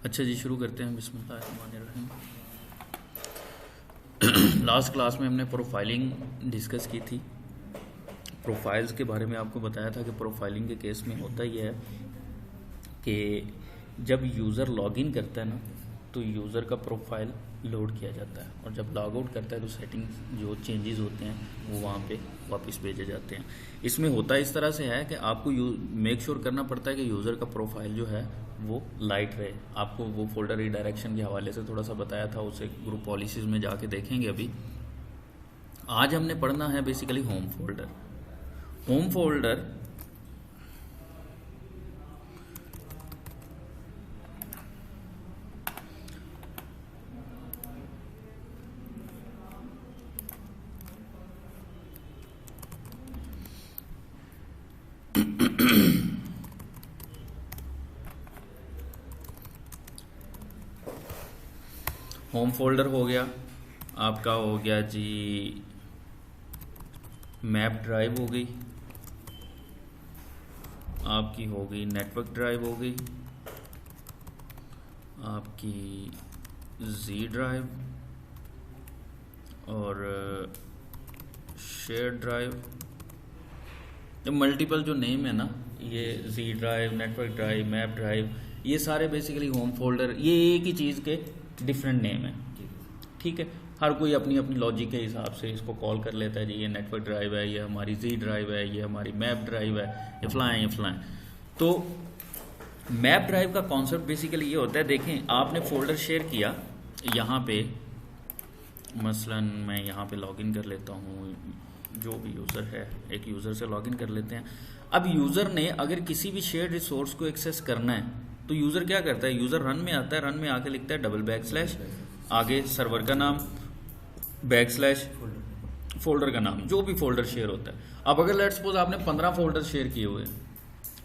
अच्छा जी, शुरू करते हैं। बिस्मिल्लाहिर्रहमानिर्रहीम। लास्ट क्लास में हमने प्रोफाइलिंग डिस्कस की थी। प्रोफाइल्स के बारे में आपको बताया था कि प्रोफाइलिंग के केस में होता ही है कि जब यूज़र लॉगिन करता है ना, तो यूज़र का प्रोफाइल लोड किया जाता है, और जब लॉग आउट करता है तो सेटिंग्स जो चेंजेस होते हैं वो वहाँ पे वापस भेजे जाते हैं। इसमें होता इस तरह से है कि आपको मेक श्योर करना पड़ता है कि यूज़र का प्रोफाइल जो है वो लाइट रहे। आपको वो फोल्डर रिडायरेक्शन के हवाले से थोड़ा सा बताया था, उसे ग्रुप पॉलिसीज़ में जाके देखेंगे। अभी आज हमने पढ़ना है basically home folder. Home folder home folder हो गया आपका, हो गया जी मैप ड्राइव हो गई आपकी, हो गई नेटवर्क ड्राइव हो गई आपकी, जी ड्राइव और शेयर ड्राइव। ये मल्टीपल जो नेम है ना, ये G drive, network drive, map drive, ये सारे बेसिकली होम फोल्डर, ये एक ही चीज़ के डिफरेंट नेम है। ठीक है, हर कोई अपनी अपनी लॉजिक के हिसाब से इसको कॉल कर लेता है जी, ये नेटवर्क ड्राइव है, ये हमारी जी ड्राइव है, ये हमारी मैप ड्राइव है, ये फलाएं। तो मैप ड्राइव का कॉन्सेप्ट बेसिकली ये होता है, देखें आपने फोल्डर शेयर किया यहाँ पे, मसलन मैं यहाँ पे लॉगिन कर लेता हूँ, जो भी यूज़र है एक यूज़र से लॉगिन कर लेते हैं। अब यूज़र ने अगर किसी भी शेयर रिसोर्स को एक्सेस करना है तो यूज़र क्या करता है, यूज़र रन में आता है, रन में आके लिखता है // आगे सर्वर का नाम / फोल्डर का नाम, जो भी फोल्डर शेयर होता है। अब अगर लेट्स सपोज आपने 15 फोल्डर शेयर किए हुए हैं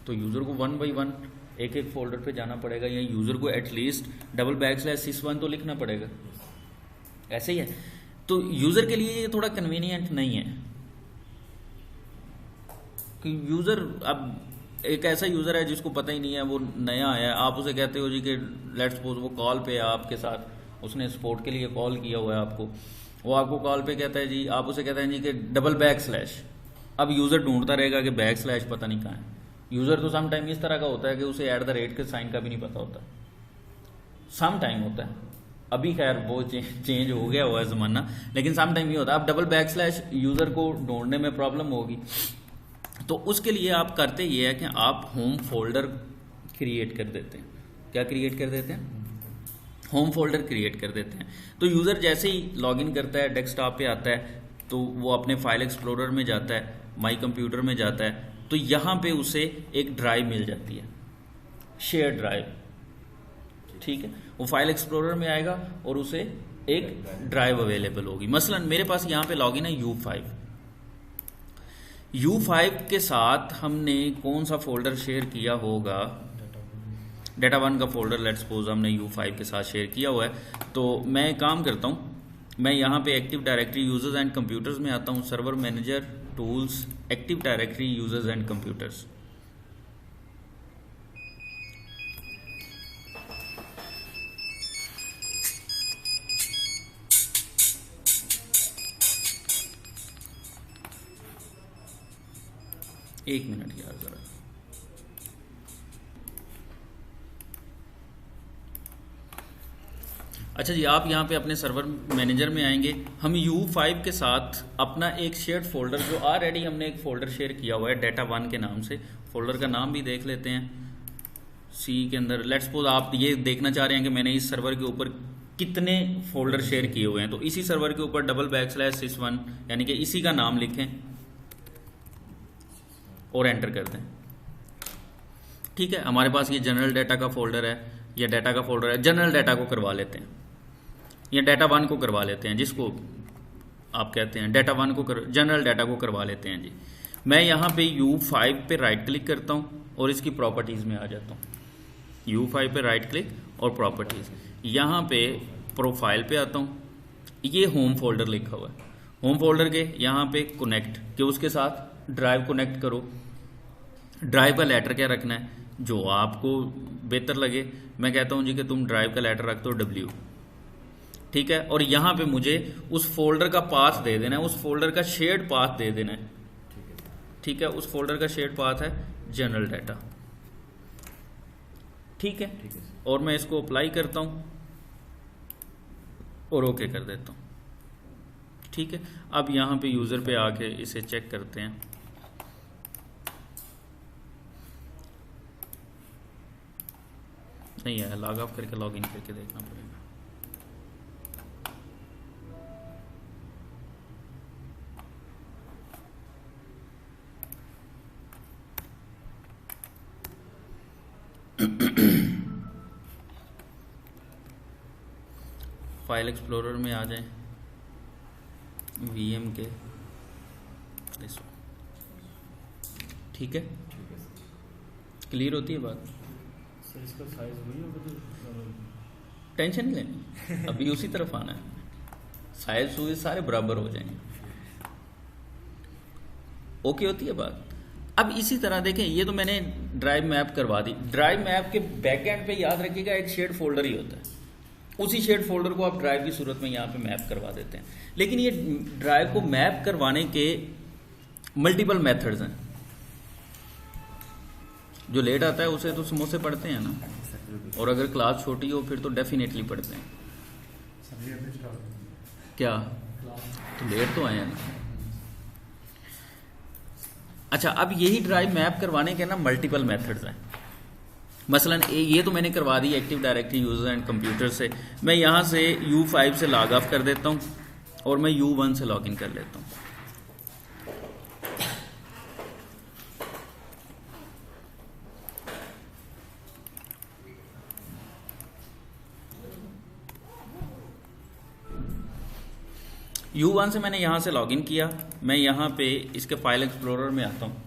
तो यूज़र को 1 बाई 1 एक एक फोल्डर पे जाना पड़ेगा, या यूज़र को एटलीस्ट / sys1 तो लिखना पड़ेगा। ऐसे ही है। तो यूज़र के लिए ये थोड़ा कन्वीनियंट नहीं है कि यूज़र, अब एक ऐसा यूज़र है जिसको पता ही नहीं है, वो नया आया है, आप उसे कहते हो जी कि लेट्स सपोज वो कॉल पे है आपके साथ, उसने सपोर्ट के लिए कॉल किया हुआ है आपको, वो आपको कॉल पे कहता है जी, आप उसे कहते हैं जी कि //। अब यूज़र ढूंढता रहेगा कि / पता नहीं कहाँ है। यूज़र तो सम टाइम इस तरह का होता है कि उसे @ के साइन का भी नहीं पता होता, सम टाइम होता है। अभी खैर वो चेंज हो गया हुआ है ज़माना, लेकिन सम टाइम ये होता है। अब // यूज़र को ढूंढने में प्रॉब्लम होगी, तो उसके लिए आप करते ये है कि आप होम फोल्डर क्रिएट कर देते हैं। क्या क्रिएट कर देते हैं? होम फोल्डर क्रिएट कर देते हैं। तो यूज़र जैसे ही लॉगिन करता है, डेस्कटॉप पे आता है, तो वो अपने फाइल एक्सप्लोरर में जाता है, माई कंप्यूटर में जाता है, तो यहाँ पे उसे एक ड्राइव मिल जाती है, शेयर ड्राइव। ठीक है, वो फाइल एक्सप्लोरर में आएगा और उसे एक ड्राइव अवेलेबल होगी। मसलन मेरे पास यहाँ पे लॉगिन है U5 के साथ हमने कौन सा फोल्डर शेयर किया होगा, data1 का फोल्डर लेट्स सपोज हमने U5 के साथ शेयर किया हुआ है। तो मैं एक काम करता हूँ, मैं यहाँ पे active directory users and computers में आता हूँ, server manager tools, active directory users and computers. एक मिनट यार जरा, अच्छा जी, आप यहाँ पे अपने सर्वर मैनेजर में आएंगे। हम U5 के साथ अपना एक शेयर्ड फोल्डर, जो ऑलरेडी हमने एक फोल्डर शेयर किया हुआ है data1 के नाम से, फोल्डर का नाम भी देख लेते हैं। C के अंदर लेट्स सपोज आप ये देखना चाह रहे हैं कि मैंने इस सर्वर के ऊपर कितने फोल्डर शेयर किए हुए हैं, तो इसी सर्वर के ऊपर / sys1 यानी कि इसी का नाम लिखें और एंटर कर दें। ठीक है, हमारे पास ये जनरल डाटा का फोल्डर है, या डाटा का फोल्डर है, जनरल डाटा को करवा लेते हैं, या data1 को करवा लेते हैं, जिसको आप कहते हैं data1 को जनरल डाटा को करवा लेते हैं जी। मैं यहाँ पे U5 पे राइट क्लिक करता हूँ और इसकी प्रॉपर्टीज़ में आ जाता हूँ। U5 पे राइट क्लिक और प्रॉपर्टीज़, यहाँ पे प्रोफाइल पे आता हूँ, ये होम फोल्डर लिखा हुआ है। होम फोल्डर के यहाँ पे कनेक्ट, कि उसके साथ ड्राइव कनेक्ट करो। ड्राइव का लेटर क्या रखना है, जो आपको बेहतर लगे, मैं कहता हूँ जी कि तुम ड्राइव का लेटर रख दो W, ठीक है, और यहाँ पे मुझे उस फोल्डर का पाथ दे देना है, उस फोल्डर का शेयर्ड पाथ दे देना है, ठीक है, उस फोल्डर का शेयर्ड पाथ है जनरल डाटा, ठीक है, और मैं इसको अप्लाई करता हूँ और ओके कर देता हूँ, ठीक है। अब यहाँ पे यूज़र पे आके इसे चेक करते हैं। नहीं है, लॉग ऑफ करके लॉग इन करके देखना पड़ेगा। फाइल एक्सप्लोरर में आ जाएं, VM के, ठीक है, क्लियर होती है बात। सर इसका साइज वही होगा, टेंशन नहीं लेनी, अभी उसी तरफ आना है, साइज सूइज सारे बराबर हो जाएंगे, ओके होती है बात। अब इसी तरह देखें, ये तो मैंने ड्राइव मैप करवा दी। ड्राइव मैप के बैक एंड पे याद रखिएगा एक शेयर्ड फोल्डर ही होता है, उसी शेयर्ड फोल्डर को आप ड्राइव की सूरत में यहाँ पे मैप करवा देते हैं। लेकिन ये ड्राइव को मैप करवाने के मल्टीपल मेथड्स हैं। जो लेट आता है उसे तो समोसे पढ़ते हैं ना, और अगर क्लास छोटी हो फिर तो डेफिनेटली पढ़ते हैं। क्या तो लेट तो आए हैं ना। अच्छा, अब यही ड्राइव मैप करवाने के ना मल्टीपल मेथड्स हैं। मसलन ये तो मैंने करवा दी active directory user and computer से। मैं यहाँ से U5 से लॉग ऑफ कर देता हूँ और मैं U1 से लॉग इन कर लेता हूँ। U1 से मैंने यहाँ से लॉगिन किया। मैं यहाँ पे इसके फाइल एक्सप्लोरर में आता हूँ,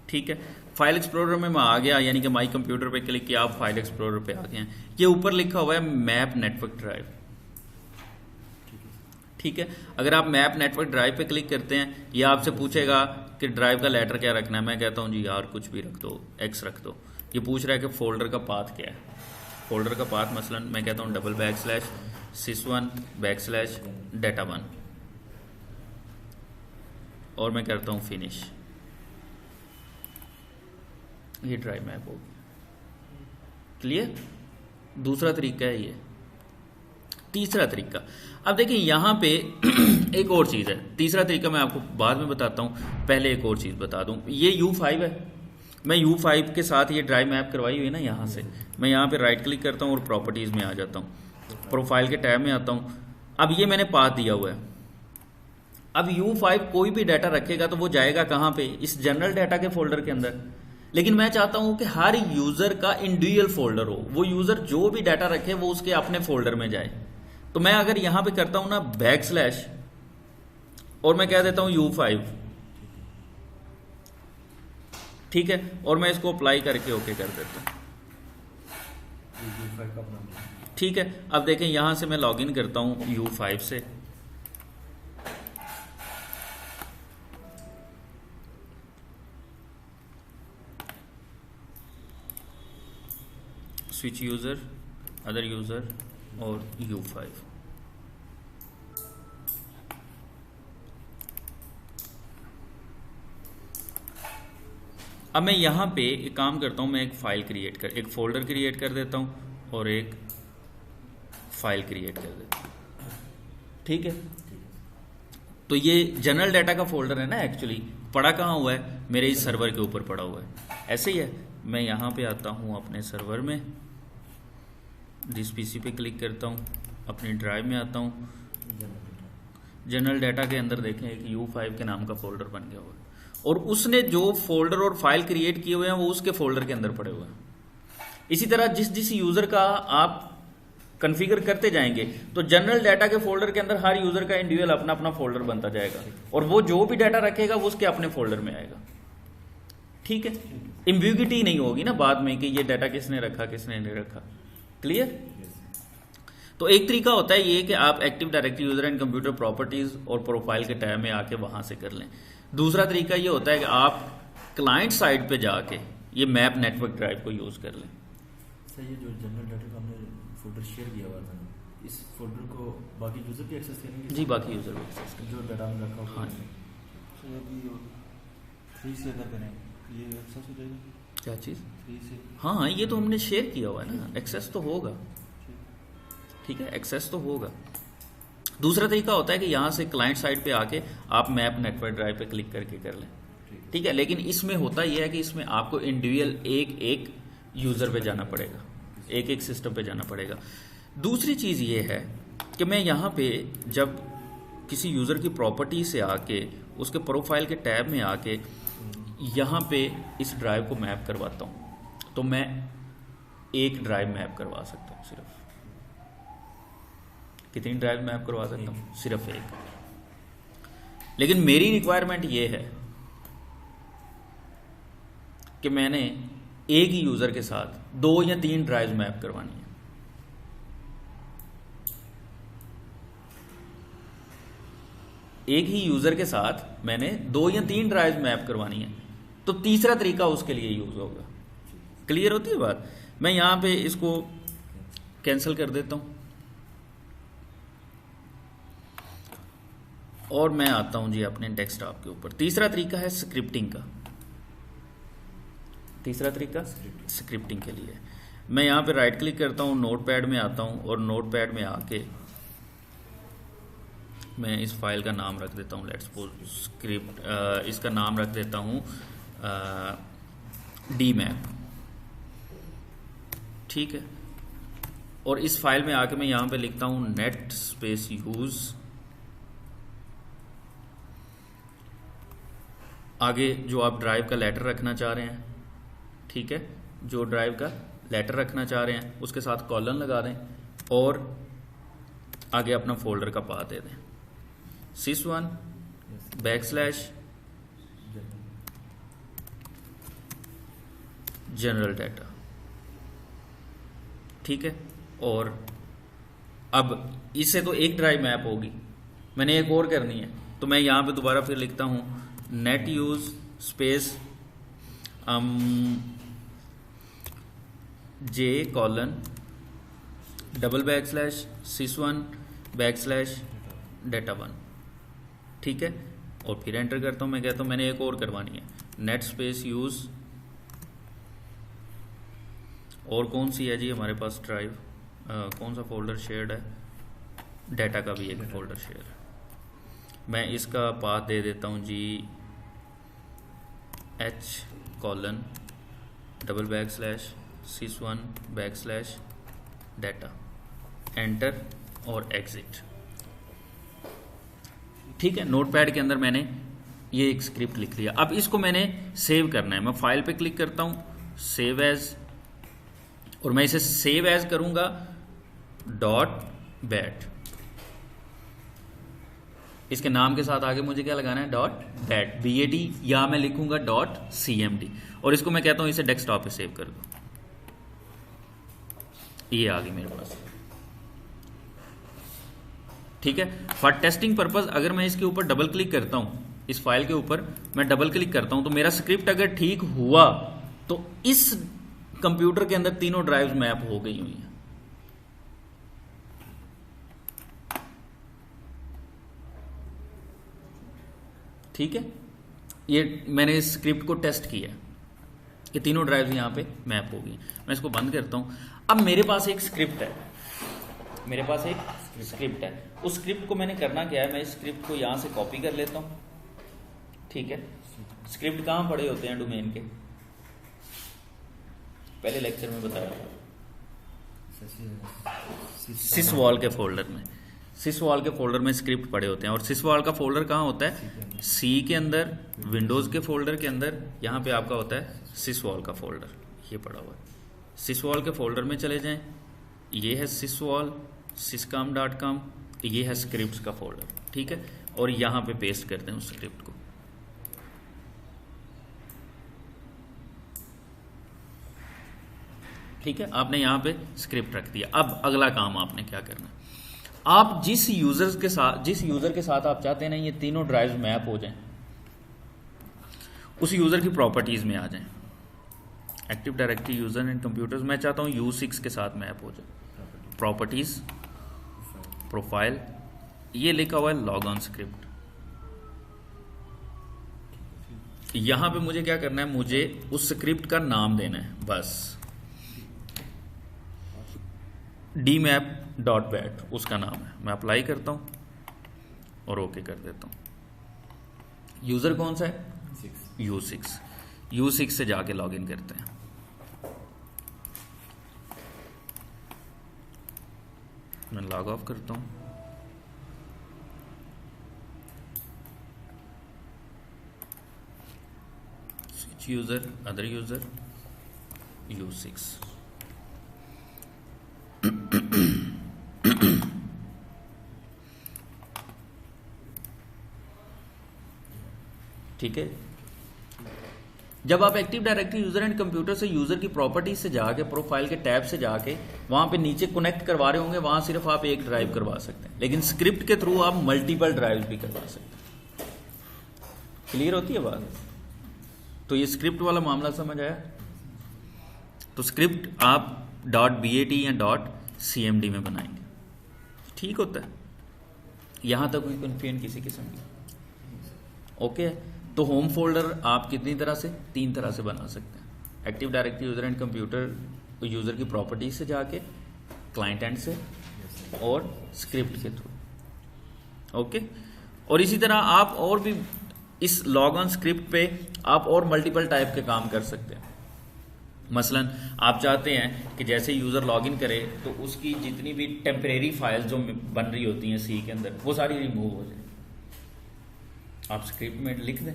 ठीक है। फाइल एक्सप्लोरर में मैं आ गया, यानी कि माई कंप्यूटर पे क्लिक किया, आप फाइल एक्सप्लोरर पे आ गए हैं। ये ऊपर लिखा हुआ है मैप नेटवर्क ड्राइव, ठीक है। अगर आप मैप नेटवर्क ड्राइव पे क्लिक करते हैं, ये आपसे पूछेगा कि ड्राइव का लेटर क्या रखना है। मैं कहता हूँ जी यार कुछ भी रख दो, X रख दो। ये पूछ रहा है कि फोल्डर का पाथ क्या है। फोल्डर का पाथ मसलन मैं कहता हूँ $/sys1/data1 और मैं करता हूँ फिनिश। ये ड्राइव मैप होगी, क्लियर। दूसरा तरीका है ये। तीसरा तरीका, अब देखिए यहाँ पे एक और चीज़ है। तीसरा तरीका मैं आपको बाद में बताता हूँ, पहले एक और चीज़ बता दूँ। ये U5 है, मैं U5 के साथ ये ड्राइव मैप करवाई हुई है ना। यहाँ से मैं यहाँ पे राइट क्लिक करता हूँ और प्रॉपर्टीज़ में आ जाता हूँ, प्रोफाइल के टैब में आता हूँ। अब ये मैंने पाथ दिया हुआ है। अब U5 कोई भी डाटा रखेगा तो वो जाएगा कहाँ पे, इस जनरल डाटा के फोल्डर के अंदर। लेकिन मैं चाहता हूं कि हर यूजर का इंडिविजुअल फोल्डर हो, वो यूजर जो भी डाटा रखे वो उसके अपने फोल्डर में जाए। तो मैं अगर यहां पे करता हूं ना बैकस्लैश और मैं कह देता हूं U5, ठीक है, और मैं इसको अप्लाई करके ओके कर देता हूं, ठीक है। अब देखें यहां से मैं लॉगिन करता हूं U5 से, स्विच यूजर, अदर यूजर और U5। अब मैं यहाँ पे एक काम करता हूँ, मैं एक फोल्डर क्रिएट कर देता हूँ और एक फाइल क्रिएट कर देता हूँ, ठीक है। तो ये जनरल डाटा का फोल्डर है ना, एक्चुअली पड़ा कहाँ हुआ है, मेरे इस सर्वर के ऊपर पड़ा हुआ है। ऐसे ही है, मैं यहाँ पे आता हूँ अपने सर्वर में, जिस पीसी पे क्लिक करता हूँ, अपनी ड्राइव में आता हूँ। जनरल डाटा के अंदर देखें एक U5 के नाम का फोल्डर बन गया हुआ है, और उसने जो फोल्डर और फाइल क्रिएट किए हुए हैं वो उसके फोल्डर के अंदर पड़े हुए हैं। इसी तरह जिस यूजर का आप कॉन्फ़िगर करते जाएंगे तो जनरल डाटा के फोल्डर के अंदर हर यूजर का इंडिविजुअल अपना अपना फोल्डर बनता जाएगा, और वो जो भी डाटा रखेगा वो उसके अपने फोल्डर में आएगा, ठीक है। एम्बिग्युइटी नहीं होगी ना बाद में कि ये डाटा किसने रखा किसने नहीं रखा, क्लियर। तो एक तरीका होता है ये कि आप active directory user and computer properties और प्रोफाइल के टैब में आके वहां से कर लें। दूसरा तरीका ये होता है कि आप क्लाइंट साइड पे जाके ये मैप नेटवर्क ड्राइव को यूज कर लें। सर ये जो जनरल डाटा का हमने फोल्डर शेयर किया हुआ था, इस फोल्डर को बाकी यूज़र भी एक्सेस करेंगे? जी, बाकी यूज़र भी एक्सेस जो डाटा हमने रखा हुआ हाँ है। सर अभी 3 से अगर करें ये एक्सेस हो जाएगा? क्या चीज़? 3 से? हाँ, ये तो हमने शेयर किया हुआ है ना, एक्सेस तो होगा। ठीक है, एक्सेस तो होगा। दूसरा तरीका होता है कि यहाँ से क्लाइंट साइड पे आके आप मैप नेटवर्क ड्राइव पे क्लिक करके कर लें। ठीक है, लेकिन इसमें होता यह है कि इसमें आपको इंडिविजुअल एक एक यूज़र पे जाना पड़ेगा, एक एक सिस्टम पे जाना पड़ेगा। दूसरी चीज़ ये है कि मैं यहाँ पे जब किसी यूज़र की प्रॉपर्टी से आके उसके प्रोफाइल के टैब में आके यहाँ पे इस ड्राइव को मैप करवाता हूँ, तो मैं एक ड्राइव मैप करवा सकता हूँ सिर्फ। कितनी ड्राइव मैप करवा सकता हूँ? सिर्फ एक। लेकिन मेरी रिक्वायरमेंट ये है कि मैंने एक ही यूज़र के साथ 2 या 3 ड्राइव मैप करवानी है। एक ही यूज़र के साथ मैंने 2 या 3 ड्राइव मैप करवानी है, तो तीसरा तरीका उसके लिए यूज़ होगा। क्लियर होती है बात? मैं यहाँ पे इसको कैंसिल कर देता हूँ और मैं आता हूँ जी अपने डेस्कटॉप के ऊपर। तीसरा तरीका है स्क्रिप्टिंग का। तीसरा तरीका स्क्रिप्टिंग के लिए मैं यहाँ पे राइट क्लिक करता हूँ, नोटपैड में आता हूँ और नोटपैड में आके मैं इस फाइल का नाम रख देता हूँ लेट्स सपोज स्क्रिप्ट, इसका नाम रख देता हूँ डीमैप। ठीक है, और इस फाइल में आके मैं यहाँ पे लिखता हूँ नेट स्पेस यूज, आगे जो आप ड्राइव का लेटर रखना चाह रहे हैं, ठीक है, जो ड्राइव का लेटर रखना चाह रहे हैं उसके साथ कॉलन लगा दें और आगे अपना फोल्डर का पाथ दे दें, sys1 बैकस्लैश जनरल डाटा। ठीक है, और अब इससे तो एक ड्राइव मैप होगी, मैंने एक और करनी है, तो मैं यहाँ पे दोबारा फिर लिखता हूँ net use space J colon double backslash sys1 backslash data1। ठीक है, और फिर एंटर करता हूँ। मैं कहता हूँ मैंने एक और करवानी है नेट स्पेस यूज, और कौन सी है जी हमारे पास ड्राइव, कौन सा फोल्डर शेयर्ड है, डाटा का भी एक फोल्डर शेयर है। मैं इसका पाथ दे देता हूँ जी h colon double backslash sys1 backslash data, enter और एग्जिट। ठीक है, नोटपैड के अंदर मैंने ये एक स्क्रिप्ट लिख लिया। अब इसको मैंने सेव करना है, मैं फाइल पे क्लिक करता हूँ, सेव एज, और मैं इसे सेव एज करूंगा .bat। इसके नाम के साथ आगे मुझे क्या लगाना है, .bat BAT, या मैं लिखूंगा .cmd, और इसको मैं कहता हूं इसे डेस्कटॉप पे सेव कर दो। ये आ गई मेरे पास। ठीक है, फॉर टेस्टिंग पर्पज अगर मैं इसके ऊपर डबल क्लिक करता हूं, इस फाइल के ऊपर मैं डबल क्लिक करता हूं, तो मेरा स्क्रिप्ट अगर ठीक हुआ तो इस कंप्यूटर के अंदर तीनों ड्राइव्स मैप हो गई हुई हैं। ठीक है, ये मैंने इस स्क्रिप्ट को टेस्ट किया, ये तीनों ड्राइव्स यहां पे मैप हो गई। मैं इसको बंद करता हूं। अब मेरे पास एक स्क्रिप्ट है, मेरे पास एक स्क्रिप्ट है। उस स्क्रिप्ट को मैंने करना क्या है, मैं इस स्क्रिप्ट को यहां से कॉपी कर लेता हूं। ठीक है, स्क्रिप्ट कहां पड़े होते हैं डोमेन के, पहले लेक्चर में बताया था, sysvol के फोल्डर में, sysvol के फोल्डर में स्क्रिप्ट पड़े होते हैं। और sysvol का फोल्डर कहाँ होता है, सी के अंदर, विंडोज के फोल्डर के अंदर, यहाँ पे आपका होता है sysvol का फोल्डर, ये पड़ा हुआ है। sysvol के फोल्डर में चले जाएं, ये है sysvol syscom.com, ये है स्क्रिप्ट्स का फोल्डर। ठीक है, और यहाँ पे पेस्ट करते हैं उस स्क्रिप्ट को। ठीक है, आपने यहाँ पे स्क्रिप्ट रख दिया। अब अगला काम आपने क्या करना है, आप जिस यूजर के साथ आप चाहते हैं ना ये तीनों ड्राइव्स मैप हो जाएं, उस यूजर की प्रॉपर्टीज में आ जाएं। Active directory user and computers, मैं चाहता हूँ U6 के साथ मैप हो जाए। प्रॉपर्टीज़, प्रोफाइल, ये लिखा हुआ है लॉग ऑन स्क्रिप्ट। यहां पे मुझे क्या करना है, मुझे उस स्क्रिप्ट का नाम देना है बस, dmap.bat उसका नाम है। मैं अप्लाई करता हूं और ओके कर देता हूं। यूजर कौन सा है? U6 से जाके लॉगिन करते हैं। मैं लॉग ऑफ करता हूं। Switch user, other user, U6। ठीक है। जब आप active directory user and computer से यूजर की प्रॉपर्टी से जाके प्रोफाइल के टैब से जाके वहां पे नीचे कनेक्ट करवा रहे होंगे, वहां सिर्फ आप एक ड्राइव करवा सकते हैं, लेकिन स्क्रिप्ट के थ्रू आप मल्टीपल ड्राइव भी करवा सकते हैं। क्लियर होती है बात? तो ये स्क्रिप्ट वाला मामला समझ आया? तो स्क्रिप्ट आप .bat या .cmd में बनाएंगे, ठीक होता है। यहां तक कोई कन्फ्यूजन किसी किस्म की? ओके। तो होम फोल्डर आप कितनी तरह से? 3 तरह से बना सकते हैं। Active directory user and computer user की प्रॉपर्टी से जाके, क्लाइंट एंड से, और स्क्रिप्ट के थ्रू। ओके। और इसी तरह आप और भी इस लॉग ऑन स्क्रिप्ट पे आप और मल्टीपल टाइप के काम कर सकते हैं। मसलन आप चाहते हैं कि जैसे यूजर लॉगिन करे तो उसकी जितनी भी टेम्परेरी फाइल्स जो बन रही होती हैं सी के अंदर, वो सारी रिमूव हो जाए। आप स्क्रिप्ट में लिख दें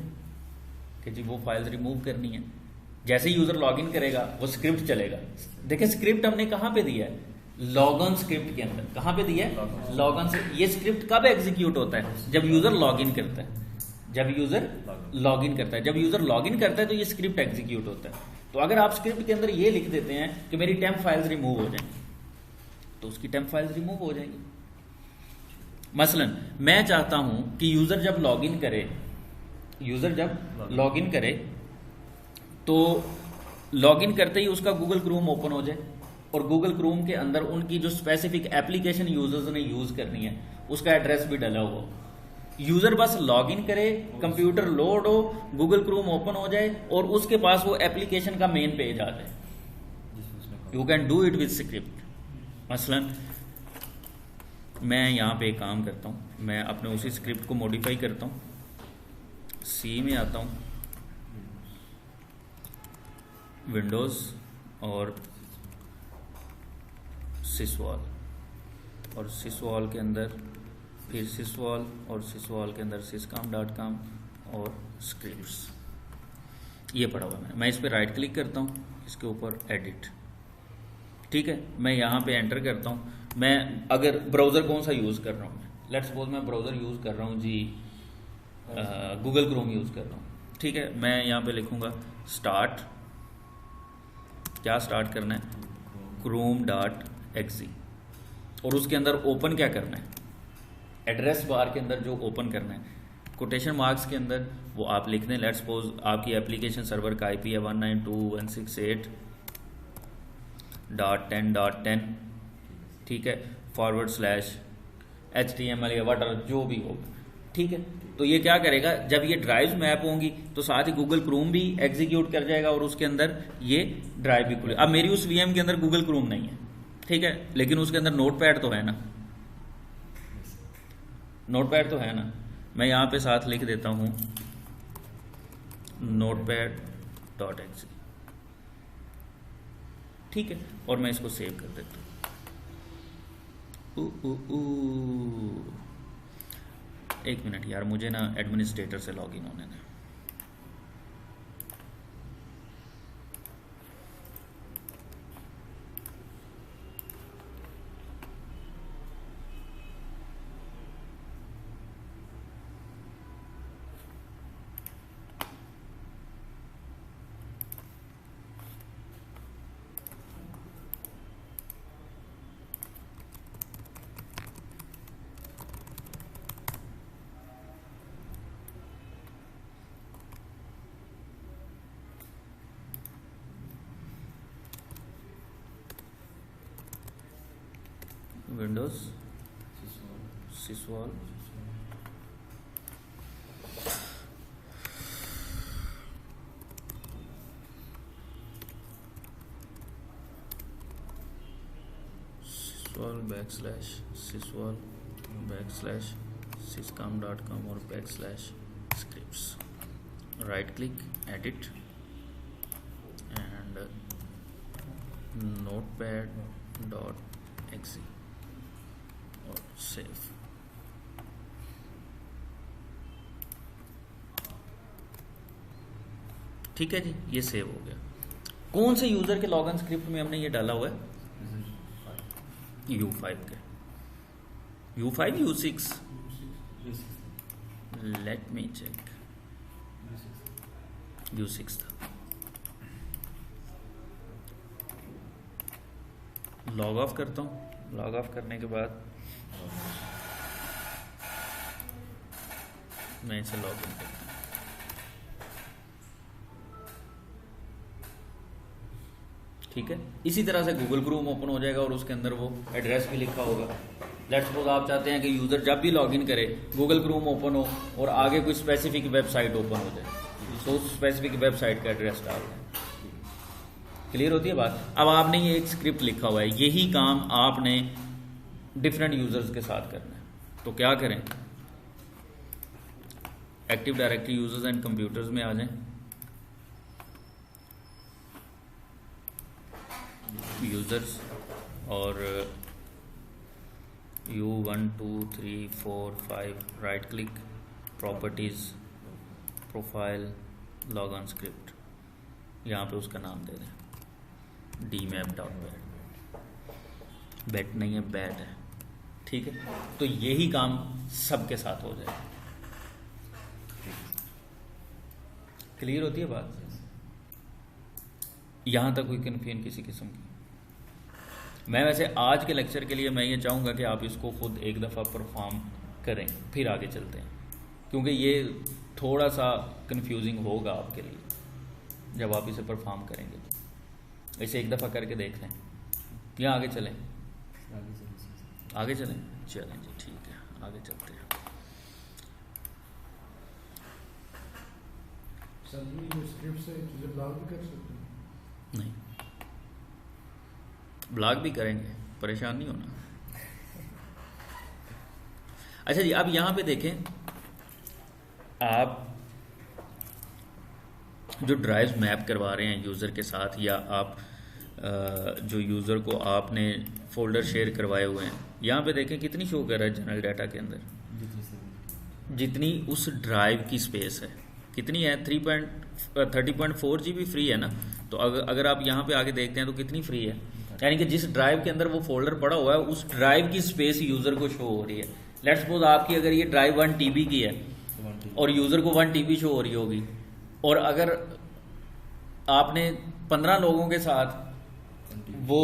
कि जी वो फाइल्स रिमूव करनी है। जैसे ही यूजर लॉगिन करेगा वो स्क्रिप्ट चलेगा। देखिए स्क्रिप्ट हमने कहां पे दिया है? लॉग ऑन स्क्रिप्ट के अंदर। कहां पे दिया है? लॉग ऑन से। ये स्क्रिप्ट कब एग्जीक्यूट होता है? जब यूजर लॉगिन करता है। जब यूजर लॉगिन करता है, जब यूजर लॉगिन करता है तो ये स्क्रिप्ट एग्जीक्यूट होता है। तो अगर आप स्क्रिप्ट के अंदर ये लिख देते हैं कि मेरी टेम्प फाइल्स रिमूव हो जाएं, तो उसकी टेम्प फाइल्स रिमूव हो जाएंगी। मसलन मैं चाहता हूं कि यूजर जब लॉगिन करे तो लॉगिन करते ही उसका गूगल क्रोम ओपन हो जाए और गूगल क्रोम के अंदर उनकी जो स्पेसिफिक एप्लीकेशन यूजर्स ने यूज करनी है उसका एड्रेस भी डला हुआ। यूजर बस लॉगिन करे, कंप्यूटर लोड हो, गूगल क्रोम ओपन हो जाए और उसके पास वो एप्लीकेशन का मेन पेज आ जाए। You can do it with script. मसलन मैं यहां पे एक काम करता हूं, मैं अपने उसी स्क्रिप्ट को मॉडिफाई करता हूं, सी में आता हूं, विंडोज और सिसवॉल, और सिसवॉल के अंदर फिर सिसवॉल, और सिसवॉल के अंदर syscom.com और स्क्रिप्ट्स, ये पड़ा हुआ है। मैं इस पर राइट क्लिक करता हूँ, इसके ऊपर एडिट, ठीक है। मैं यहाँ पे एंटर करता हूँ। मैं अगर ब्राउज़र कौन सा यूज़ कर रहा हूँ, लेट्स सपोज मैं ब्राउज़र यूज़ कर रहा हूँ जी, गूगल क्रोम यूज़ कर रहा हूँ, ठीक है। मैं यहाँ पे लिखूँगा स्टार्ट, क्या स्टार्ट करना है? chrome.exe, और उसके अंदर ओपन क्या करना है? एड्रेस बार के अंदर जो ओपन करना है, कोटेशन मार्क्स के अंदर वो आप लिख दें। लेट्स सपोज आपकी एप्लीकेशन सर्वर का आईपी है 192.168.10.10, ठीक है, /HTML या वट जो भी होगा, ठीक है। तो ये क्या करेगा, जब ये ड्राइव्स मैप होंगी तो साथ ही गूगल क्रोम भी एग्जीक्यूट कर जाएगा और उसके अंदर ये ड्राइव भी खुले। अब मेरी उस वीएम के अंदर गूगल क्रोम नहीं है, ठीक है, लेकिन उसके अंदर नोटपैड तो है ना, नोटपैड तो है ना। मैं यहाँ पे साथ लिख देता हूँ notepad.exe, ठीक है, और मैं इसको सेव कर देता हूँ। एक मिनट यार, मुझे ना एडमिनिस्ट्रेटर से लॉगिन होने दें। विंडोज सिसवॉल /syswall/syscom.com और /scripts. Right click, edit and notepad.exe और save. ठीक है जी, ये सेव हो गया। कौन से यूजर के लॉगिन स्क्रिप्ट में हमने ये डाला हुआ है? U5 के। U5 U6 let me check. U6 था। लॉग ऑफ करता हूँ। लॉग ऑफ करने के बाद मैं इसे लॉग इन करता हूँ। ठीक है, इसी तरह से गूगल क्रोम ओपन हो जाएगा और उसके अंदर वो एड्रेस भी लिखा होगा। लेट्स सपोज आप चाहते हैं कि यूज़र जब भी लॉगिन करे गूगल क्रोम ओपन हो और आगे कोई स्पेसिफिक वेबसाइट ओपन हो जाए, तो उस स्पेसिफिक वेबसाइट का एड्रेस डाल दें। क्लियर होती है बात? अब आपने ये एक स्क्रिप्ट लिखा हुआ है, यही काम आपने डिफरेंट यूजर्स के साथ करना है। तो क्या करें, active directory users and computers में आ जाएं, यूजर्स और U1 2 3 4 5 right click, properties, profile, log on script, यहाँ पे उसका नाम दे दें dmap.bat। बैट नहीं है, बैट है। ठीक है, तो यही काम सबके साथ हो जाए। क्लियर होती है बात? यहां तक कोई कन्फ्यूजन किसी किस्म की? मैं वैसे आज के लेक्चर के लिए मैं ये चाहूँगा कि आप इसको खुद एक दफ़ा परफॉर्म करें, फिर आगे चलते हैं, क्योंकि ये थोड़ा सा कंफ्यूजिंग होगा आपके लिए जब आप इसे परफॉर्म करेंगे। इसे एक दफ़ा करके देख लें या आगे चलें? आगे चलें, चलें जी, ठीक है, आगे चलते हैं। सर ये स्क्रिप्ट से चीज़ें ब्लॉग भी कर सकते हैं? नहीं, ब्लॉग भी करेंगे, परेशान नहीं होना। अच्छा जी, अब यहाँ पे देखें, आप जो ड्राइव्स मैप करवा रहे हैं यूज़र के साथ, या आप जो यूज़र को आपने फोल्डर शेयर करवाए हुए हैं, यहाँ पे देखें कितनी शो कर रहा है जनरल डाटा के अंदर, जितनी उस ड्राइव की स्पेस है कितनी है, 30.4 GB फ्री है ना। तो अगर आप यहाँ पे आगे देखते हैं तो कितनी फ्री है, यानी कि जिस ड्राइव के अंदर वो फोल्डर पड़ा हुआ है उस ड्राइव की स्पेस यूज़र को शो हो रही है। लेट्स सपोज आपकी अगर ये ड्राइव 1 TB की है और यूज़र को 1 TB शो हो रही होगी, और अगर आपने 15 लोगों के साथ वो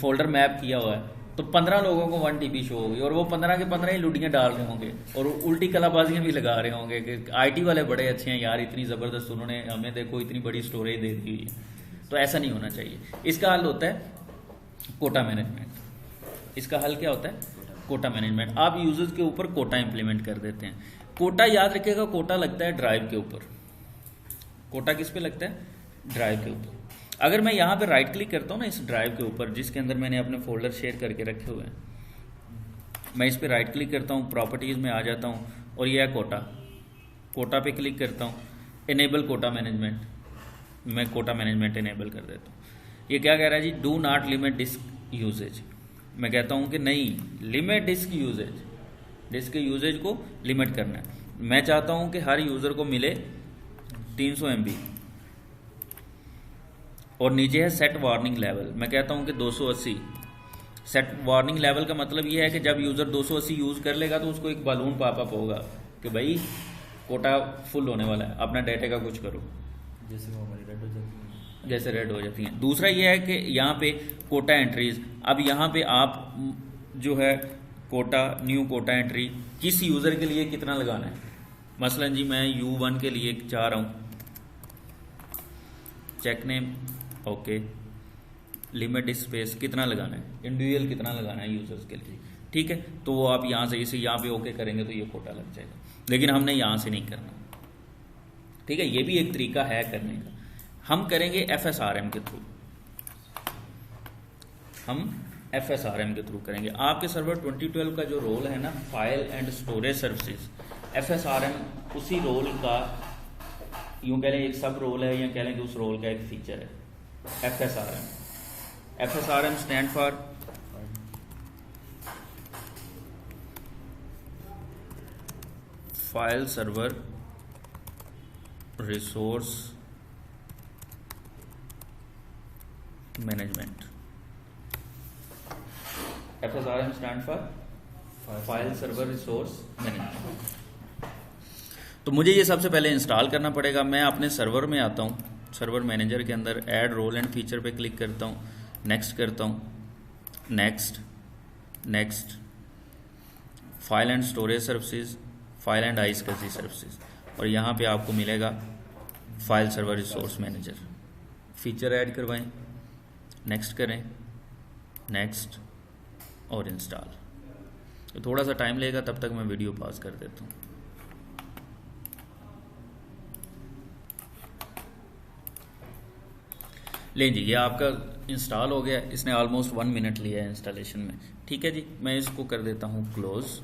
फोल्डर मैप किया हुआ है तो 15 लोगों को 1 TB शो होगी, और वो 15 के 15 ही लुटियाँ डाल रहे होंगे और उल्टी कलाबाजियाँ भी लगा रहे होंगे कि IT वाले बड़े अच्छे हैं यार, इतनी ज़बरदस्त उन्होंने हमें देखो इतनी बड़ी स्टोरेज दे दी हुई है। तो ऐसा नहीं होना चाहिए। इसका हल होता है कोटा मैनेजमेंट। इसका हल क्या होता है? कोटा मैनेजमेंट। आप यूजर्स के ऊपर कोटा इंप्लीमेंट कर देते हैं। कोटा याद रखिएगा, कोटा लगता है ड्राइव के ऊपर। कोटा किस पे लगता है? ड्राइव के ऊपर। अगर मैं यहाँ पे राइट क्लिक करता हूँ ना इस ड्राइव के ऊपर जिसके अंदर मैंने अपने फोल्डर शेयर करके रखे हुए हैं, मैं इस पे राइट क्लिक करता हूँ, प्रॉपर्टीज में आ जाता हूँ और यह है कोटा। कोटा पे क्लिक करता हूँ, इनेबल कोटा मैनेजमेंट, मैं कोटा मैनेजमेंट इनेबल कर देता हूँ। ये क्या कह रहा है जी? Do not limit disk usage. मैं कहता हूँ कि नहीं, लिमिट डिस्क यूजेज, डिस्क के यूजेज को लिमिट करना है। मैं चाहता हूँ कि हर यूज़र को मिले 300 MB, और नीचे है सेट वार्निंग लेवल। मैं कहता हूँ कि 280। सेट वार्निंग लेवल का मतलब ये है कि जब यूज़र 280 यूज़ कर लेगा तो उसको एक बालून पॉपअप होगा कि भाई कोटा फुल होने वाला है, अपना डाटा का कुछ करो, जैसे वो हमारी रेड हो जाती है, जैसे रेड हो जाती हैं। दूसरा ये है कि यहाँ पे कोटा एंट्रीज, अब यहाँ पे आप जो है कोटा, न्यू कोटा एंट्री किस यूज़र के लिए कितना लगाना है। मसलन जी मैं U1 के लिए चाह रहा हूँ, check name, okay, limit space कितना लगाना है, इंडिविजुअल कितना लगाना है यूजर्स के लिए, ठीक है। तो वो आप यहाँ से इसे यहाँ पे ओके करेंगे तो ये कोटा लग जाएगा, लेकिन हमने यहाँ से नहीं करना, ठीक है। ये भी एक तरीका है करने का। हम करेंगे FSRM के थ्रू, हम FSRM के थ्रू करेंगे। आपके सर्वर 2012 का जो रोल है ना, file and storage services, FSRM उसी रोल का, यूं कह लें एक सब रोल है, या कह लें कि उस रोल का एक फीचर है FSRM। FSRM stand for file server resource management. FSRM stand for file server resource management. तो मुझे ये सबसे पहले इंस्टॉल करना पड़ेगा। मैं अपने सर्वर में आता हूँ, सर्वर मैनेजर के अंदर ऐड रोल एंड फीचर पे क्लिक करता हूँ, नेक्स्ट करता हूँ, next next, file and storage services, file and ISC services, और यहाँ पे आपको मिलेगा file server resource manager. Feature add करवाएं, नेक्स्ट करें, नेक्स्ट और इंस्टॉल। तो थोड़ा सा टाइम लेगा, तब तक मैं वीडियो पॉज कर देता हूँ। ले जी, ये आपका इंस्टॉल हो गया। इसने ऑलमोस्ट 1 मिनट लिया है इंस्टॉलेशन में, ठीक है जी। मैं इसको कर देता हूँ क्लोज।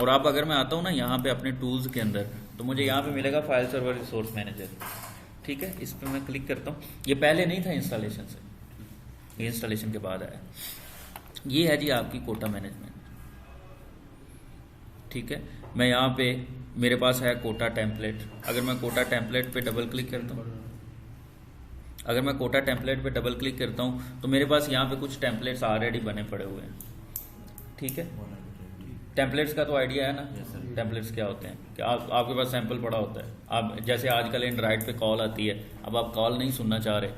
और अब अगर मैं आता हूँ ना यहाँ पे अपने टूल्स के अंदर, तो मुझे यहाँ पे मिलेगा फाइल सर्वर रिसोर्स मैनेजर, ठीक है। इस पर मैं क्लिक करता हूँ। ये पहले नहीं था इंस्टॉलेशन से, ये इंस्टॉलेशन के बाद आया। ये है जी आपकी कोटा मैनेजमेंट, ठीक है। मैं यहाँ पे, मेरे पास है कोटा टेम्पलेट। अगर मैं कोटा टेम्पलेट पे डबल क्लिक करता हूँ, अगर मैं कोटा टेम्पलेट पे डबल क्लिक करता हूँ तो मेरे पास यहाँ पे कुछ टेम्पलेट्स ऑलरेडी बने पड़े हुए हैं, ठीक है। टेम्पलेट्स का तो आइडिया है ना, टेम्पलेट्स क्या होते हैं कि आपके पास सैंपल पड़ा होता है। आप जैसे आजकल एंड्रॉइड पे कॉल आती है, अब आप कॉल नहीं सुनना चाह रहे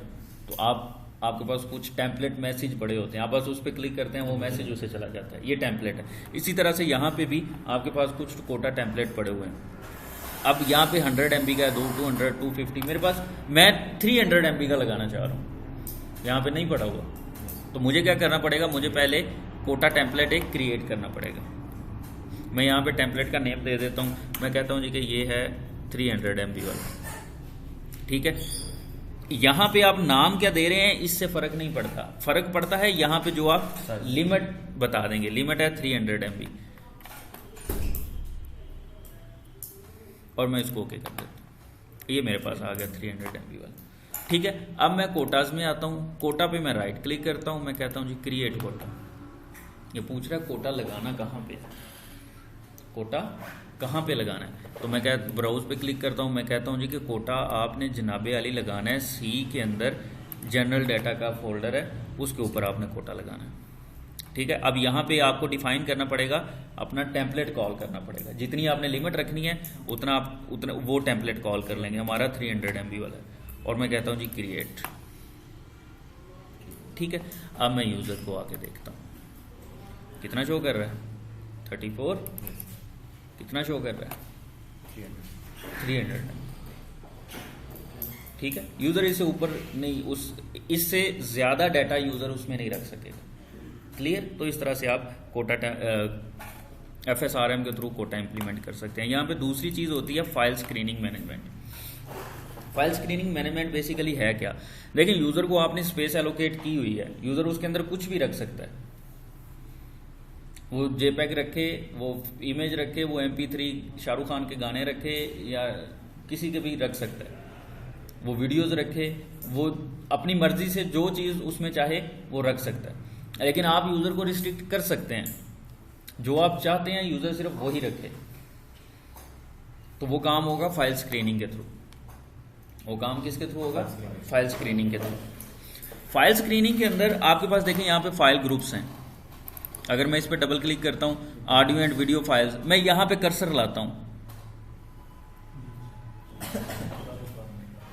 तो आपके पास कुछ टेम्पलेट मैसेज पड़े होते हैं, आप बस उस पर क्लिक करते हैं, वो मैसेज उसे चला जाता है, ये टेम्पलेट है। इसी तरह से यहाँ पे भी आपके पास कुछ कोटा टेम्पलेट पड़े हुए हैं। अब यहाँ पे 100 MB का है, 200, 250, मेरे पास, मैं 300 MB का लगाना चाह रहा हूँ, यहाँ पे नहीं पड़ा हुआ। तो मुझे क्या करना पड़ेगा, मुझे पहले कोटा टेम्पलेट एक क्रिएट करना पड़ेगा। मैं यहाँ पे टेम्पलेट का नेम दे देता हूँ, मैं कहता हूँ जी कि ये है 300 MB वाला, ठीक है। यहाँ पे आप नाम क्या दे रहे हैं इससे फर्क नहीं पड़ता, फर्क पड़ता है यहाँ पे जो आप लिमिट बता देंगे। लिमिट है 300 MB, और मैं इसको ओके कर देता हूँ। ये मेरे पास आ गया 300 MB वाला, ठीक है। अब मैं कोटाज में आता हूँ, कोटा पे मैं राइट क्लिक करता हूँ, मैं कहता हूँ जी क्रिएट कोटा। ये पूछ रहा है कोटा लगाना कहाँ पे, कोटा कहाँ पे लगाना है। तो मैं ब्राउज पे क्लिक करता हूँ, मैं कहता हूँ जी कि कोटा आपने जनाबे वाली लगाना है, सी के अंदर जनरल डाटा का फोल्डर है, उसके ऊपर आपने कोटा लगाना है, ठीक है। अब यहाँ पे आपको डिफाइन करना पड़ेगा, अपना टेम्पलेट कॉल करना पड़ेगा। जितनी आपने लिमिट रखनी है उतना वो टेम्पलेट कॉल कर लेंगे। हमारा 300 MB वाला है, और मैं कहता हूँ जी क्रिएट, ठीक है। अब मैं यूज़र को आके देखता हूँ कितना शो कर रहा है, 34, कितना शो कर रहा है 300, ठीक है। यूज़र इससे ऊपर नहीं, इससे ज़्यादा डाटा यूज़र उसमें नहीं रख सकेगा, क्लियर। तो इस तरह से आप कोटा FSRM के थ्रू कोटा इंप्लीमेंट कर सकते हैं। यहाँ पे दूसरी चीज़ होती है file screening management. File screening management basically है क्या, देखिए यूज़र को आपने स्पेस एलोकेट की हुई है, यूज़र उसके अंदर कुछ भी रख सकता है। वो JPEG रखे, वो इमेज रखे, वो MP3 शाहरुख खान के गाने रखे, या किसी के भी रख सकता है, वो वीडियोज़ रखे, वो अपनी मर्जी से जो चीज़ उसमें चाहे वो रख सकता है। लेकिन आप यूज़र को रिस्ट्रिक्ट कर सकते हैं, जो आप चाहते हैं यूज़र सिर्फ वही रखे। तो वो काम होगा फाइल स्क्रीनिंग के थ्रू। वो काम किसके थ्रू होगा, फाइल स्क्रीनिंग के थ्रू। फाइल स्क्रीनिंग के अंदर आपके पास देखें यहाँ पे फाइल ग्रुप्स हैं। अगर मैं इस पर डबल क्लिक करता हूँ, ऑडियो एंड वीडियो फाइल्स, मैं यहाँ पे कर्सर लाता हूँ,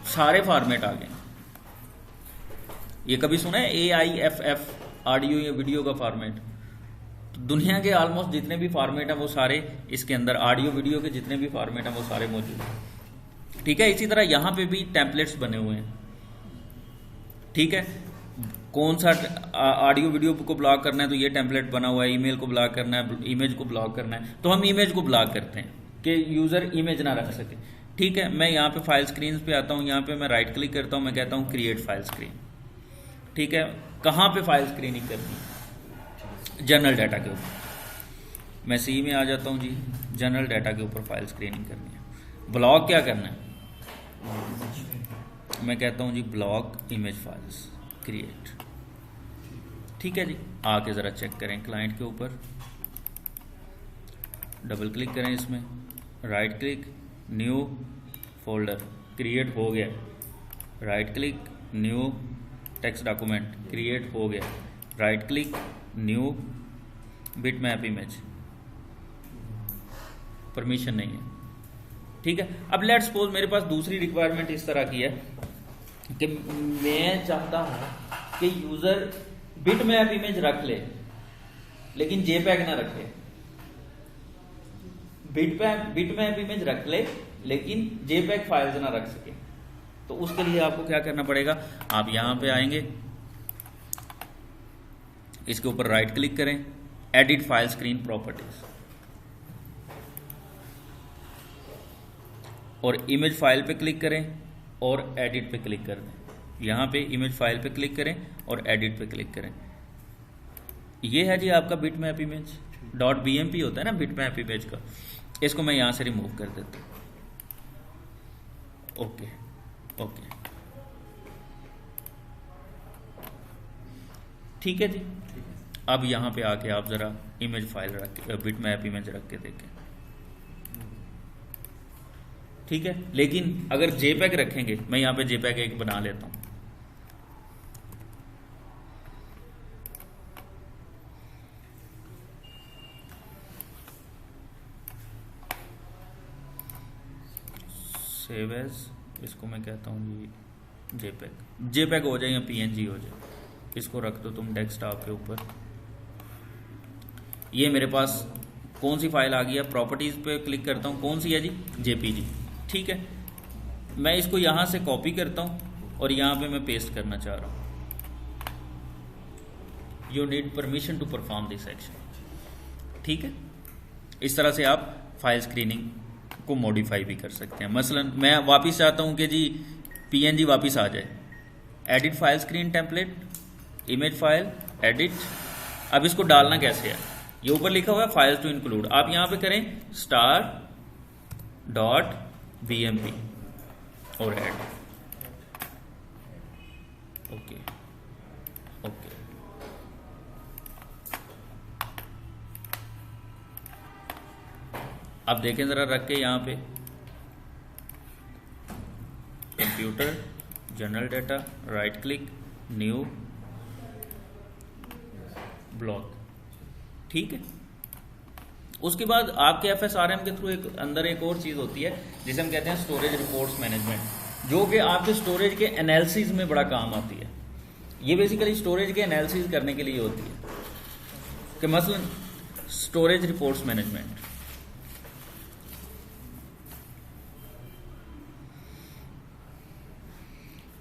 सारे फॉर्मेट आ गए। ये कभी सुना है AIFF, ऑडियो या वीडियो का फॉर्मेट? तो दुनिया के ऑलमोस्ट जितने भी फॉर्मेट हैं वो सारे इसके अंदर, ऑडियो वीडियो के जितने भी फॉर्मेट हैं वो सारे मौजूद हैं, ठीक है। इसी तरह यहाँ पे भी टेम्पलेट्स बने हुए हैं, ठीक है। कौन सा ऑडियो वीडियो को ब्लॉक करना है तो ये टेम्पलेट बना हुआ है, ईमेल को ब्लॉक करना है, इमेज को ब्लॉक करना है, तो हम इमेज को ब्लॉक करते हैं कि यूज़र इमेज ना रख सके। ठीक है, मैं यहाँ पे फाइल स्क्रीन पे आता हूँ, यहाँ पे मैं राइट क्लिक करता हूँ, मैं कहता हूँ क्रिएट फाइल स्क्रीन। ठीक है, कहाँ पे फाइल स्क्रीनिंग करनी है? जनरल डाटा के ऊपर। मैं सी में आ जाता हूँ जी, जनरल डाटा के ऊपर फाइल स्क्रीनिंग करनी है। ब्लॉक क्या करना है? मैं कहता हूँ जी ब्लॉक इमेज फाइल्स क्रिएट। ठीक है जी, आके ज़रा चेक करें क्लाइंट के ऊपर, डबल क्लिक करें इसमें, right click, new folder, create हो गया। Right click, new text document, create हो गया। Right click, new bitmap image, permission नहीं है। ठीक है, अब लेट सपोज मेरे पास दूसरी रिक्वायरमेंट इस तरह की है कि मैं चाहता हूं कि यूजर बिटमैप इमेज रख ले लेकिन जेपैग ना रखे। बिटमैप इमेज रख ले लेकिन जेपैग फाइल्स ना रख सके। तो उसके लिए आपको क्या करना पड़ेगा? आप यहां पे आएंगे, इसके ऊपर राइट क्लिक करें, एडिट फाइल स्क्रीन प्रॉपर्टीज, और इमेज फाइल पे क्लिक करें और एडिट पे क्लिक कर दें। यहाँ पे इमेज फाइल पे क्लिक करें और एडिट पे क्लिक करें। ये है जी आपका बिटमैप इमेज, .bmp होता है ना बिटमैप इमेज का। इसको मैं यहाँ से रिमूव कर देता हूँ। ओके ओके, ठीक है जी। अब यहाँ पे आके आप ज़रा इमेज फाइल रख के, बिटमैप इमेज रख के देखें। ठीक है, लेकिन अगर जेपैग रखेंगे, मैं यहाँ पे जेपैग एक बना लेता हूँ। सेव एज, इसको मैं कहता हूँ ये जेपैग हो जाए या पीएनजी हो जाए, इसको रख दो तुम डेस्कटॉप के ऊपर। ये मेरे पास कौन सी फाइल आ गई है? प्रॉपर्टीज पे क्लिक करता हूँ, कौन सी है जी? जेपीजी। ठीक है, मैं इसको यहां से कॉपी करता हूं और यहां पे मैं पेस्ट करना चाह रहा हूं। You need permission to perform this action. ठीक है, इस तरह से आप फाइल स्क्रीनिंग को मॉडिफाई भी कर सकते हैं। मसलन मैं वापस चाहता हूं कि जी पीएनजी वापस आ जाए, edit file screen template, image file, edit. अब इसको डालना कैसे है? ये ऊपर लिखा हुआ है फाइल्स टू इंक्लूड, आप यहां पे करें star.bmp और ऐड। ओके ओके, अब देखें जरा रख के यहां पे computer, general data, right click, new, block. ठीक है, उसके बाद आपके एफएसआरएम के थ्रू एक अंदर एक और चीज होती है जिसे हम कहते हैं स्टोरेज रिपोर्ट्स मैनेजमेंट, जो कि आपके स्टोरेज के एनालिसिस में बड़ा काम आती है। ये बेसिकली स्टोरेज के एनालिसिस करने के लिए होती है कि मसलन स्टोरेज रिपोर्ट्स मैनेजमेंट।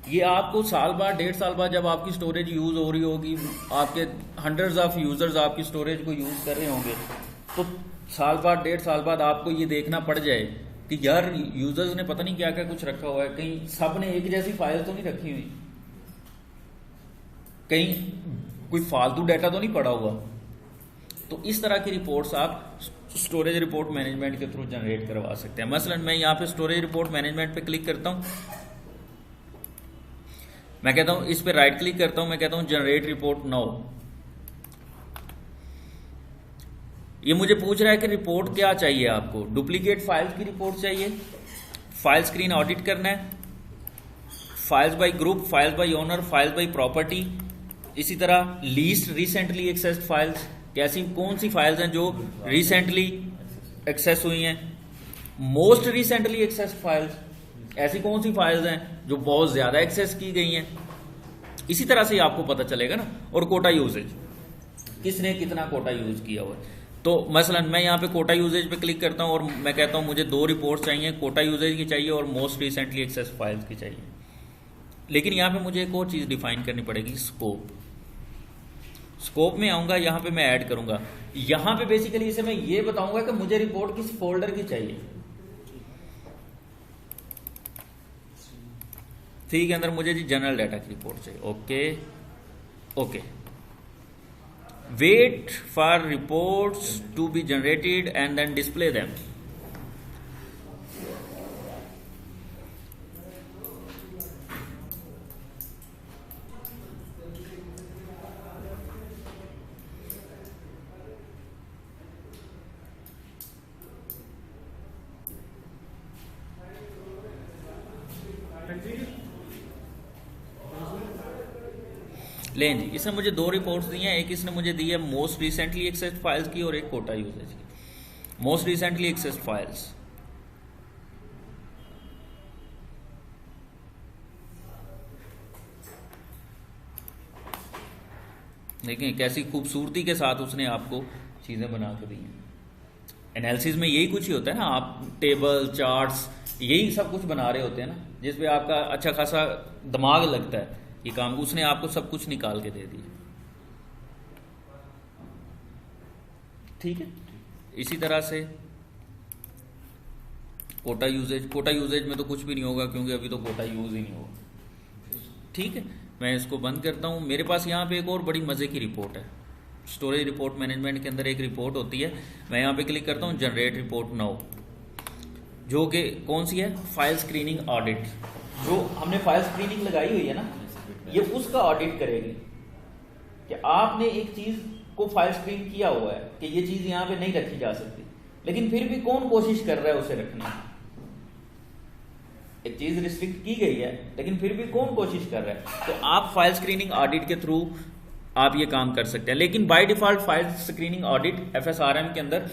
ये आपको साल बाद, 1.5 साल बाद जब आपकी स्टोरेज यूज हो रही होगी, आपके हंड्रेड्स ऑफ यूजर्स आपकी स्टोरेज को यूज कर रहे होंगे, तो साल बाद, 1.5 साल बाद आपको ये देखना पड़ जाए कि यार यूजर्स ने पता नहीं क्या क्या कुछ रखा हुआ है, कहीं सब ने एक जैसी फाइल तो नहीं रखी हुई, कहीं कोई फालतू डाटा तो नहीं पड़ा हुआ। तो इस तरह की रिपोर्ट्स आप स्टोरेज रिपोर्ट मैनेजमेंट के थ्रू जनरेट करवा सकते हैं। मसलन मैं यहाँ पे स्टोरेज रिपोर्ट मैनेजमेंट पे क्लिक करता हूँ, मैं कहता हूं इस पे राइट क्लिक करता हूं, मैं कहता हूं जनरेट रिपोर्ट नाउ। ये मुझे पूछ रहा है कि रिपोर्ट क्या चाहिए आपको? डुप्लीकेट फाइल्स की रिपोर्ट चाहिए, फाइल स्क्रीन ऑडिट करना है, files bye group, files bye owner, files bye property, इसी तरह लीस्ट रिसेंटली एक्सेस्ड फाइल्स, कैसी कौन सी फाइल्स हैं जो रिसेंटली एक्सेस हुई हैं, मोस्ट रिसेंटली एक्सेस्ड फाइल्स, ऐसी कौन सी फाइल्स हैं जो बहुत ज्यादा एक्सेस की गई हैं। इसी तरह से आपको पता चलेगा ना। और कोटा यूजेज, किसने कितना कोटा यूज किया हुआ है। तो मसलन मैं यहाँ पे कोटा यूजेज पे क्लिक करता हूँ और मैं कहता हूँ मुझे 2 रिपोर्ट चाहिए, कोटा यूजेज की चाहिए और मोस्ट रिसेंटली एक्सेस फाइल्स की चाहिए। लेकिन यहाँ पे मुझे एक और चीज डिफाइन करनी पड़ेगी, स्कोप। स्कोप में आऊंगा, यहाँ पे मैं ऐड करूंगा। यहाँ पे बेसिकली इसे मैं ये बताऊंगा कि मुझे रिपोर्ट किस फोल्डर की चाहिए। सी के अंदर मुझे जी जनरल डाटा की रिपोर्ट चाहिए। Okay okay, wait for reports to be generated and then display them. लें जी, इसने मुझे दो रिपोर्ट्स दी हैं। एक इसने मुझे दी है मोस्ट रिसेंटली एक्सेस्ड फाइल्स की और एक कोटा यूजेज की। मोस्ट रिसेंटली एक्सेस्ड फाइल्स, देखिए कैसी खूबसूरती के साथ उसने आपको चीजें बना के दी हैं। एनालिसिस में यही कुछ ही होता है ना, आप टेबल चार्ट्स यही सब कुछ बना रहे होते हैं ना, जिसपे आपका अच्छा खासा दिमाग लगता है ये काम। उसने आपको सब कुछ निकाल के दे दिया। ठीक है, इसी तरह से कोटा यूजेज, कोटा यूजेज में तो कुछ भी नहीं होगा क्योंकि अभी तो कोटा यूज ही नहीं होगा। ठीक है, मैं इसको बंद करता हूं। मेरे पास यहाँ पे एक और बड़ी मजे की रिपोर्ट है। स्टोरेज रिपोर्ट मैनेजमेंट के अंदर एक रिपोर्ट होती है। मैं यहाँ पे क्लिक करता हूँ जनरेट रिपोर्ट नाउ, जो कि कौन सी है, फाइल स्क्रीनिंग ऑडिट। जो हमने फाइल स्क्रीनिंग लगाई हुई है ना, ये उसका ऑडिट करेगी कि आपने एक चीज को फाइल स्क्रीन किया हुआ है कि ये चीज यहाँ पे नहीं रखी जा सकती, लेकिन फिर भी कौन कोशिश कर रहा है उसे रखने की। एक चीज रिस्ट्रिक्ट की गई है लेकिन फिर भी कौन कोशिश कर रहा है, तो आप फाइल स्क्रीनिंग ऑडिट के थ्रू आप ये काम कर सकते हैं। लेकिन by default file screening audit FSRM के अंदर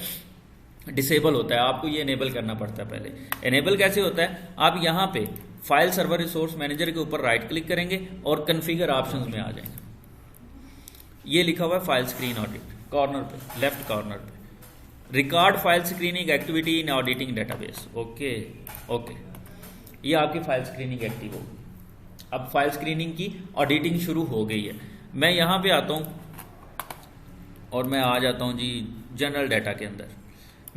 डिसेबल होता है, आपको ये एनेबल करना पड़ता है। पहले एनेबल कैसे होता है, आप यहाँ पे फाइल सर्वर रिसोर्स मैनेजर के ऊपर राइट क्लिक करेंगे और कॉन्फ़िगर ऑप्शंस में आ जाएंगे। ये लिखा हुआ है फाइल स्क्रीन ऑडिट, कॉर्नर पे, लेफ्ट कॉर्नर पे, record file screening activity in auditing database. Okay okay, ये आपकी फाइल स्क्रीनिंग एक्टिव होगी। अब फाइल स्क्रीनिंग की ऑडिटिंग शुरू हो गई है। मैं यहां पे आता हूं और मैं आ जाता हूं जी जनरल डाटा के अंदर।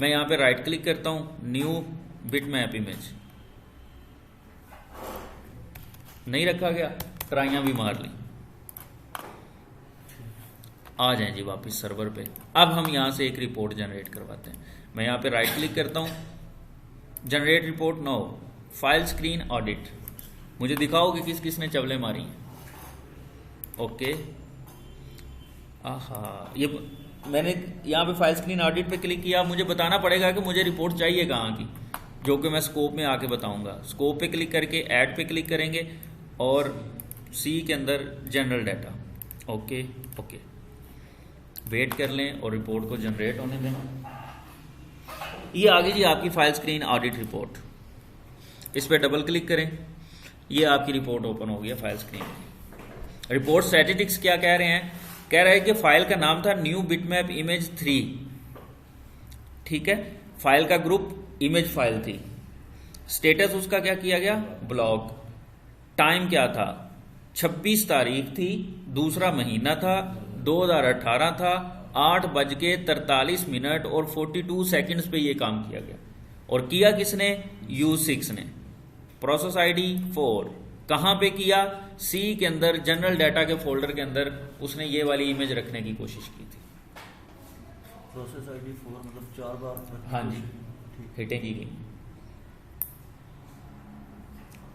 मैं यहां पे राइट क्लिक करता हूं, न्यू बिटमैप इमेज, नहीं रखा गया, ट्राइयां भी मार ली। आ जाएं जी वापस सर्वर पे। अब हम यहां से एक रिपोर्ट जनरेट करवाते हैं। मैं यहां पे राइट क्लिक करता हूं, generate report now, file screen audit. मुझे दिखाओ कि किस किसने चवले मारी हैं। ओके, आहा, ये मैंने यहाँ पे फाइल स्क्रीन ऑडिट पे क्लिक किया। मुझे बताना पड़ेगा कि मुझे रिपोर्ट चाहिए कहाँ की, जो कि मैं स्कोप में आके बताऊंगा। स्कोप पे क्लिक करके ऐड पे क्लिक करेंगे और सी के अंदर general data. Okay okay, wait कर लें और रिपोर्ट को जनरेट होने दें। ये आ गई जी आपकी फाइल स्क्रीन ऑडिट रिपोर्ट। इस पर डबल क्लिक करें, ये आपकी रिपोर्ट ओपन हो गया फाइल स्क्रीन की। रिपोर्ट स्टैटिस्टिक्स क्या कह रहे हैं, कह रहा है कि फाइल का नाम था न्यू बिटमैप इमेज 3। ठीक है, फाइल का ग्रुप इमेज फाइल थी। स्टेटस उसका क्या किया गया, ब्लॉग। टाइम क्या था, 26 तारीख थी, दूसरा महीना था, 2018 था, 8:43 और 42 सेकंड्स पे ये काम किया गया। और किया किसने, U6 ने। Process ID 4। कहां पे किया, सी के अंदर जनरल डाटा के फोल्डर के अंदर उसने ये वाली इमेज रखने की कोशिश की थी। प्रोसेस आईडी 4 मतलब 4 बार। हाँ जी, हिटें की गई।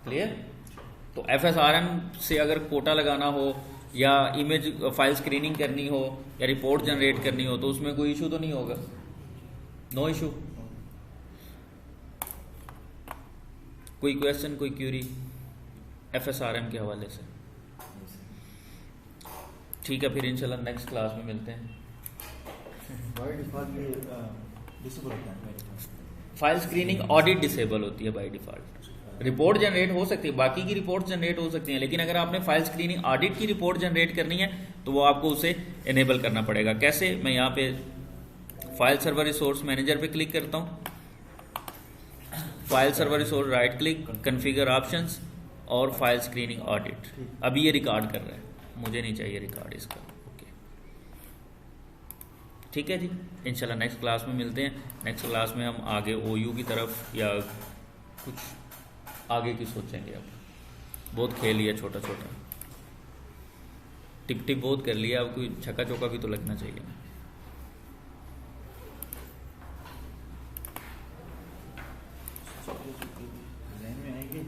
क्लियर। तो एफएसआरएम से अगर कोटा लगाना हो या इमेज फाइल स्क्रीनिंग करनी हो या रिपोर्ट जनरेट करनी हो तो उसमें कोई इशू तो नहीं होगा, नो इशू। कोई क्वेश्चन, कोई क्यूरी एफएसआरएम के हवाले से? ठीक है, फिर इंशाल्लाह नेक्स्ट क्लास में मिलते हैं। बाय डिफॉल्ट ये डिसेबल होता है। फाइल स्क्रीनिंग ऑडिट डिसेबल होती है बाय डिफॉल्ट। रिपोर्ट जनरेट हो सकती है, बाकी की रिपोर्ट जनरेट हो सकती है, लेकिन अगर आपने फाइल स्क्रीनिंग ऑडिट की रिपोर्ट जनरेट करनी है तो वो आपको उसे इनेबल करना पड़ेगा। कैसे, मैं यहाँ पे फाइल सर्वर रिसोर्स मैनेजर पे क्लिक करता हूँ, file server resource right click, configure options और फाइल स्क्रीनिंग ऑडिट। अभी ये रिकॉर्ड कर रहा है, मुझे नहीं चाहिए रिकॉर्ड इसका। ओके, ठीक है जी, इंशाल्लाह नेक्स्ट क्लास में मिलते हैं। नेक्स्ट क्लास में हम आगे OU की तरफ या कुछ आगे की सोचेंगे। अब बहुत खेल लिया छोटा छोटा, टिप टिप बहुत कर लिया, अब कोई छक्का चौका भी तो लगना चाहिए। जहन में आएगी।